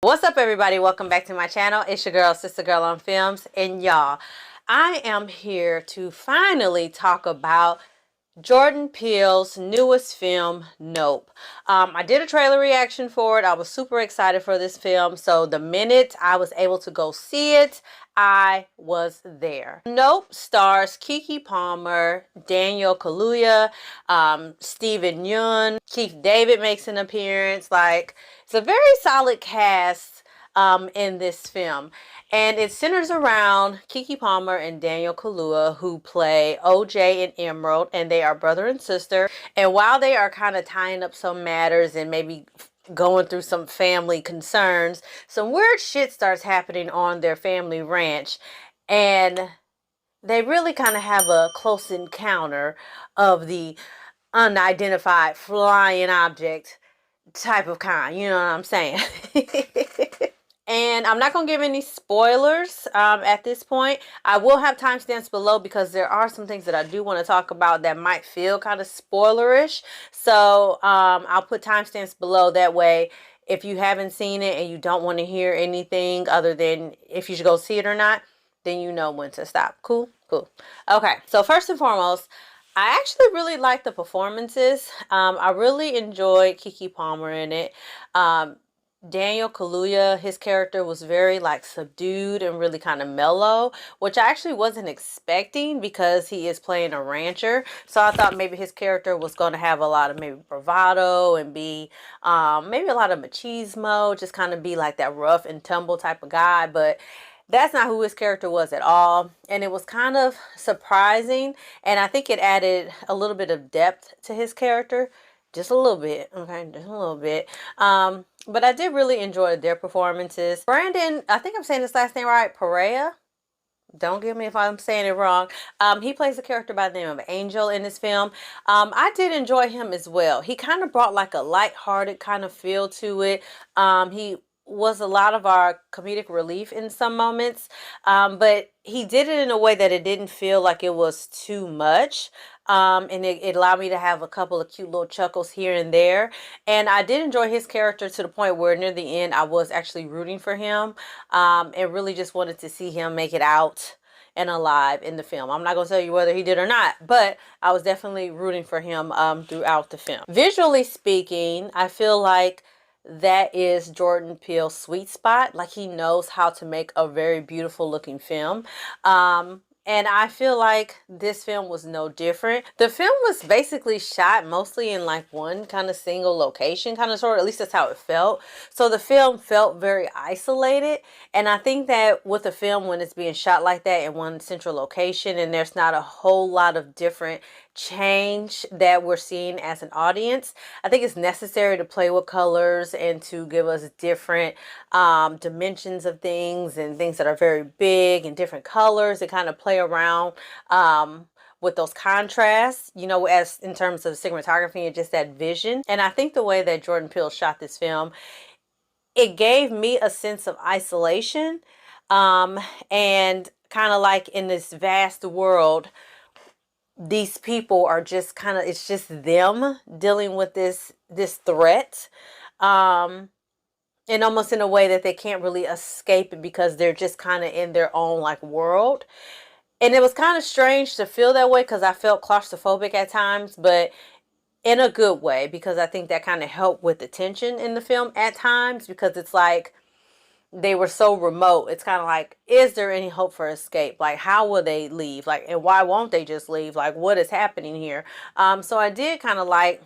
What's up, everybody? Welcome back to my channel. It's your girl, Sister Girl on Films. And y'all, I am here to finally talk about Jordan Peele's newest film, Nope. I did a trailer reaction for it. I was super excited for this film. So the minute I was able to go see it, I was there. Nope stars Keke Palmer, Daniel Kaluuya, Steven Yeun, Keith David makes an appearance. It's a very solid cast in this film. And it centers around Keke Palmer and Daniel Kaluuya, who play OJ and Emerald, and they are brother and sister. And while they are kind of tying up some matters and maybe going through some family concerns, some weird shit starts happening on their family ranch. And they really kind of have a close encounter of the unidentified flying object type of kind. You know what I'm saying? And I'm not going to give any spoilers at this point. I will have timestamps below because there are some things that I do want to talk about that might feel kind of spoilerish. So I'll put timestamps below. That way, if you haven't seen it and you don't want to hear anything other than if you should go see it or not, then you know when to stop. Cool? Cool. Okay, so first and foremost, I actually really like the performances. I really enjoyed Keke Palmer in it. Daniel Kaluuya, his character was very subdued and really kind of mellow, which I actually wasn't expecting because he is playing a rancher. So I thought maybe his character was going to have a lot of maybe bravado and be maybe a lot of machismo, just kind of be like that rough and tumble type of guy. But that's not who his character was at all. And it was kind of surprising. And I think it added a little bit of depth to his character. Just a little bit. Okay, just a little bit. But I did really enjoy their performances. Brandon, I think I'm saying his last name right, Perea. Don't give me if I'm saying it wrong. He plays a character by the name of Angel in this film. I did enjoy him as well. He kind of brought like a lighthearted kind of feel to it. He was a lot of our comedic relief in some moments, but he did it in a way that it didn't feel like it was too much. And it allowed me to have a couple of cute little chuckles here and there. And I did enjoy his character to the point where near the end I was actually rooting for him, and really just wanted to see him make it out and alive in the film. I'm not going to tell you whether he did or not, but I was definitely rooting for him throughout the film. Visually speaking, I feel like that is Jordan Peele's sweet spot. Like, he knows how to make a very beautiful looking film. And I feel like this film was no different. The film was basically shot mostly in like one kind of single location, kind of sort of, at least that's how it felt. So the film felt very isolated. And I think that with a film, when it's being shot like that in one central location and there's not a whole lot of different change that we're seeing as an audience, I think it's necessary to play with colors and to give us different dimensions of things and things that are very big and different colors and kind of play around with those contrasts, you know, as in terms of cinematography and just that vision. And I think the way that Jordan Peele shot this film, it gave me a sense of isolation, and kind of like in this vast world, these people are just kind of, it's just them dealing with this threat, and almost in a way that they can't really escape it because they're just kind of in their own like world. And it was kind of strange to feel that way because I felt claustrophobic at times, but in a good way, because I think that kind of helped with the tension in the film at times, because it's like they were so remote. It's kind of like, is there any hope for escape? Like, how will they leave? Like, and why won't they just leave? Like, what is happening here? So I did kind of like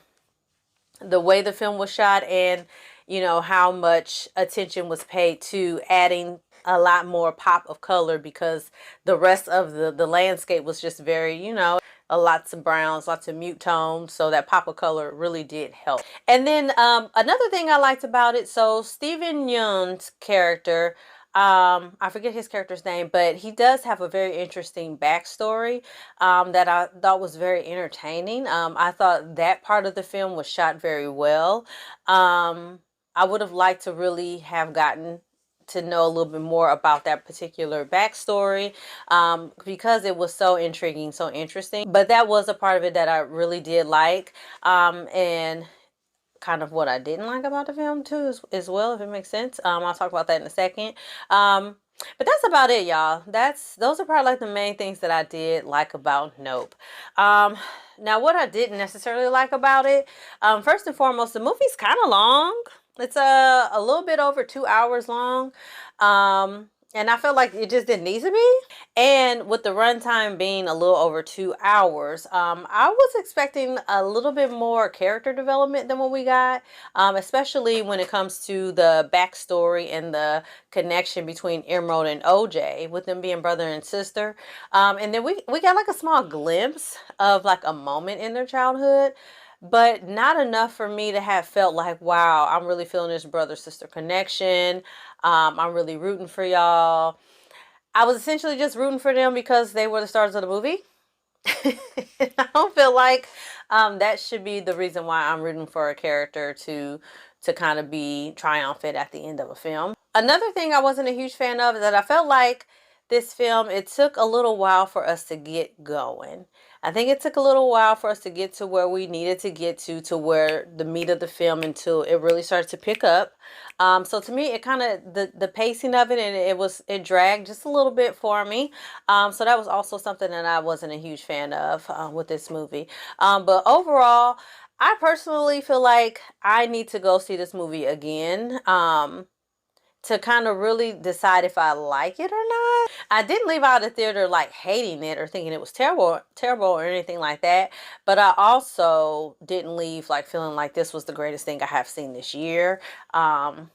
the way the film was shot, and you know how much attention was paid to adding a lot more pop of color, because the rest of the landscape was just very, you know, lots of browns, lots of mute tones. So that pop of color really did help. And then another thing I liked about it, so Steven Yeun's character, I forget his character's name, but he does have a very interesting backstory that I thought was very entertaining. I thought that part of the film was shot very well. I would have liked to really have gotten to know a little bit more about that particular backstory, because it was so intriguing, so interesting. But that was a part of it that I really did like. And kind of what I didn't like about the film too, as well, if it makes sense. I'll talk about that in a second. But that's about it, y'all. Those are probably like the main things that I did like about Nope. Now what I didn't necessarily like about it, first and foremost, the movie's kind of long. It's a little bit over 2 hours long. And I felt like it just didn't need to be. And with the runtime being a little over 2 hours, I was expecting a little bit more character development than what we got, especially when it comes to the backstory and the connection between Emerald and OJ, with them being brother and sister. And then we got like a small glimpse of like a moment in their childhood, but not enough for me to have felt like, wow, I'm really feeling this brother-sister connection. I'm really rooting for y'all. I was essentially just rooting for them because they were the stars of the movie. I don't feel like that should be the reason why I'm rooting for a character to kind of be triumphant at the end of a film. Another thing I wasn't a huge fan of is that I felt like this film, it took a little while for us to get going. I think it took a little while for us to get to where we needed to get to where the meat of the film, until it really started to pick up. So to me, it kind of, the pacing of it, and it dragged just a little bit for me. So that was also something that I wasn't a huge fan of with this movie. But overall, I personally feel like I need to go see this movie again. To kind of really decide if I like it or not. I didn't leave out of the theater like hating it or thinking it was terrible or anything like that. But I also didn't leave like feeling like this was the greatest thing I have seen this year. And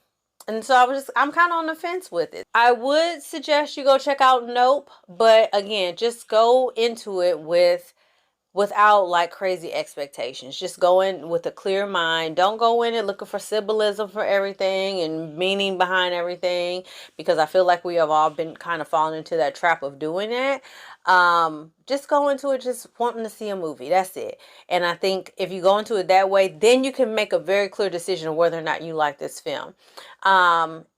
so I'm kind of on the fence with it. I would suggest you go check out Nope. But again, just go into it without like crazy expectations. Just go in with a clear mind. Don't go in it looking for symbolism for everything and meaning behind everything, because I feel like we have all been kind of falling into that trap of doing that. Just go into it just wanting to see a movie. That's it. And I think if you go into it that way, then you can make a very clear decision of whether or not you like this film.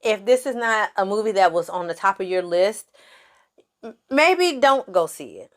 If this is not a movie that was on the top of your list, maybe don't go see it.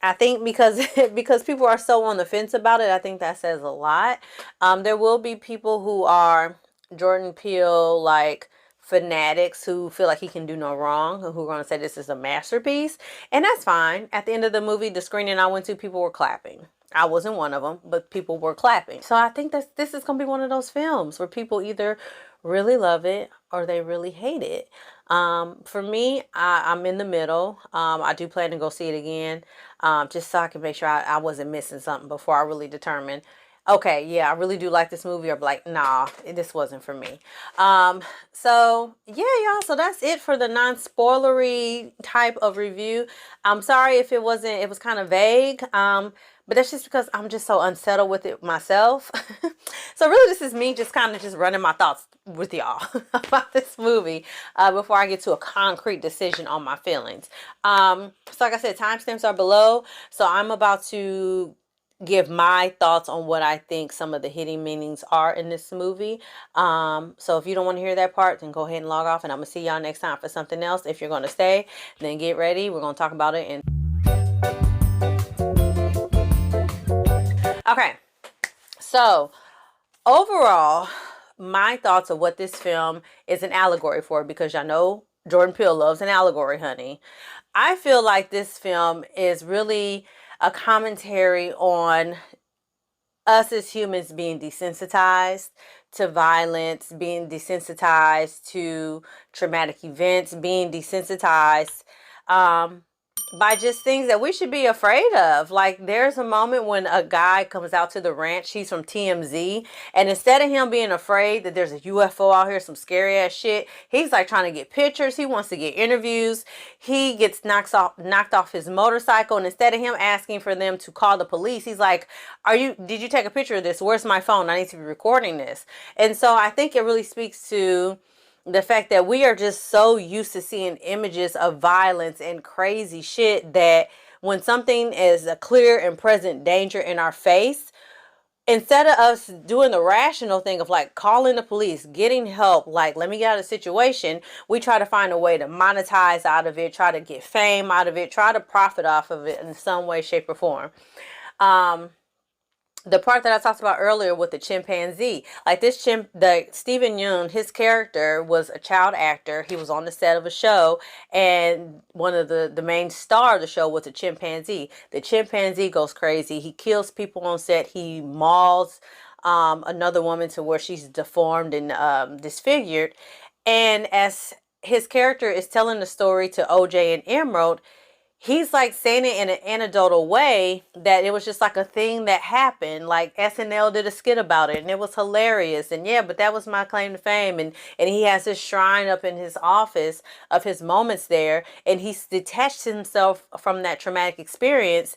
I think because people are so on the fence about it, I think that says a lot. There will be people who are Jordan Peele like fanatics who feel like he can do no wrong, who are going to say this is a masterpiece, and that's fine. At the end of the movie, the screening I went to, people were clapping. I wasn't one of them, but people were clapping. So I think that this is going to be one of those films where people either really love it or they really hate it. For me, I'm in the middle. I do plan to go see it again, just so I can make sure I wasn't missing something before I really determine, okay, yeah, I really do like this movie, or like, nah, this wasn't for me. So yeah, y'all, so that's it for the non-spoilery type of review. I'm sorry if it was kind of vague. But that's just because I'm just so unsettled with it myself. So really, this is me just kind of just running my thoughts with y'all about this movie before I get to a concrete decision on my feelings. So like I said, timestamps are below. So I'm about to give my thoughts on what I think some of the hidden meanings are in this movie. So if you don't want to hear that part, then go ahead and log off, and I'm going to see y'all next time for something else. If you're going to stay, then get ready. We're going to talk about it in... Okay, so overall, my thoughts of what this film is an allegory for, because y'all know Jordan Peele loves an allegory, honey. I feel like this film is really a commentary on us as humans being desensitized to violence, being desensitized to traumatic events, being desensitized by just things that we should be afraid of. Like, there's a moment when a guy comes out to the ranch. He's from TMZ, and instead of him being afraid that there's a UFO out here, some scary ass shit, he's like trying to get pictures. He wants to get interviews. He gets knocked off his motorcycle, and instead of him asking for them to call the police, he's like, did you take a picture of this? Where's my phone? I need to be recording this. And so I think it really speaks to the fact that we are just so used to seeing images of violence and crazy shit that when something is a clear and present danger in our face, instead of us doing the rational thing of like calling the police, getting help, like, let me get out of the situation, we try to find a way to monetize out of it, try to get fame out of it, try to profit off of it in some way, shape, or form. the part that I talked about earlier with the chimpanzee, like the Steven Yeun, his character was a child actor. He was on the set of a show, and one of the main star of the show was a chimpanzee. The chimpanzee goes crazy. He kills people on set. He mauls another woman to where she's deformed and disfigured. And as his character is telling the story to OJ and Emerald, he's like saying it in an anecdotal way that it was just like a thing that happened. Like SNL did a skit about it and it was hilarious. And yeah, but that was my claim to fame. And he has this shrine up in his office of his moments there. And he's detached himself from that traumatic experience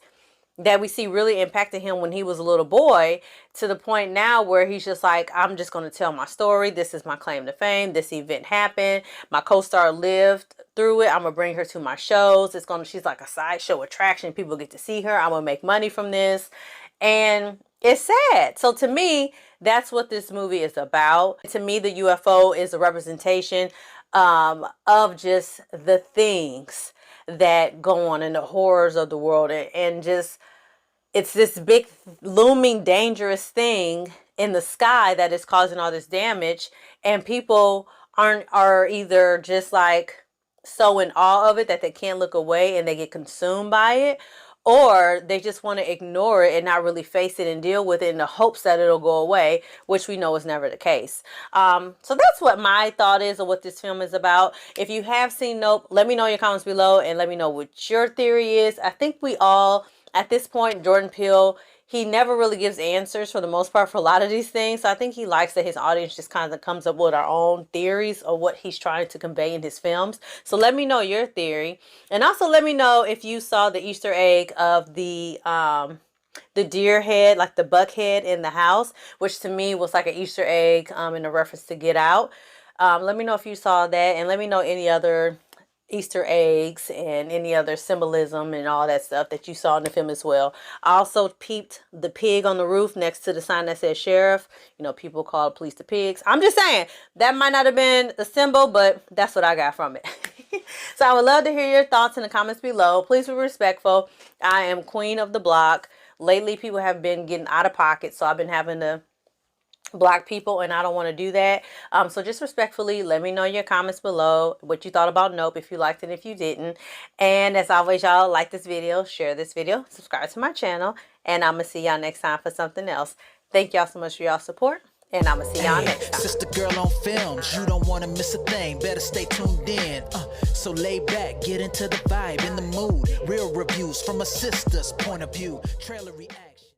that we see really impacted him when he was a little boy, to the point now where he's just like, I'm just going to tell my story. This is my claim to fame. This event happened. My co-star lived through it. I'm going to bring her to my shows. She's like a sideshow attraction. People get to see her. I'm going to make money from this. And it's sad. So to me, that's what this movie is about. To me, the UFO is a representation of just the things that go on and the horrors of the world, and just it's this big looming dangerous thing in the sky that is causing all this damage, and people are either just like so in awe of it that they can't look away and they get consumed by it, or they just want to ignore it and not really face it and deal with it in the hopes that it'll go away, which we know is never the case. So that's what my thought is of what this film is about. If you have seen Nope, let me know in your comments below and let me know what your theory is. I think we all, at this point, Jordan Peele, he never really gives answers for the most part for a lot of these things. So I think he likes that his audience just kind of comes up with our own theories of what he's trying to convey in his films. So let me know your theory. And also let me know if you saw the Easter egg of the deer head, like the buck head in the house, which to me was like an Easter egg in a reference to Get Out. Let me know if you saw that, and let me know any other Easter eggs and any other symbolism and all that stuff that you saw in the film as well. I also peeped the pig on the roof next to the sign that says sheriff. You know, people call police the pigs. I'm just saying, that might not have been the symbol, but that's what I got from it. So I would love to hear your thoughts in the comments below. Please be respectful. I am queen of the block. Lately, people have been getting out of pocket, so I've been having to block people, and I don't want to do that. So just respectfully, let me know in your comments below what you thought about Nope, if you liked it, if you didn't. And as always, y'all, like this video, share this video, subscribe to my channel, and I'm gonna see y'all next time for something else. Thank y'all so much for y'all support, and I'm gonna see y'all next time. Sister girl on films, you don't want to miss a thing. Better stay tuned in. So lay back, get into the vibe, in the mood. Real reviews from a sister's point of view. Trailer react.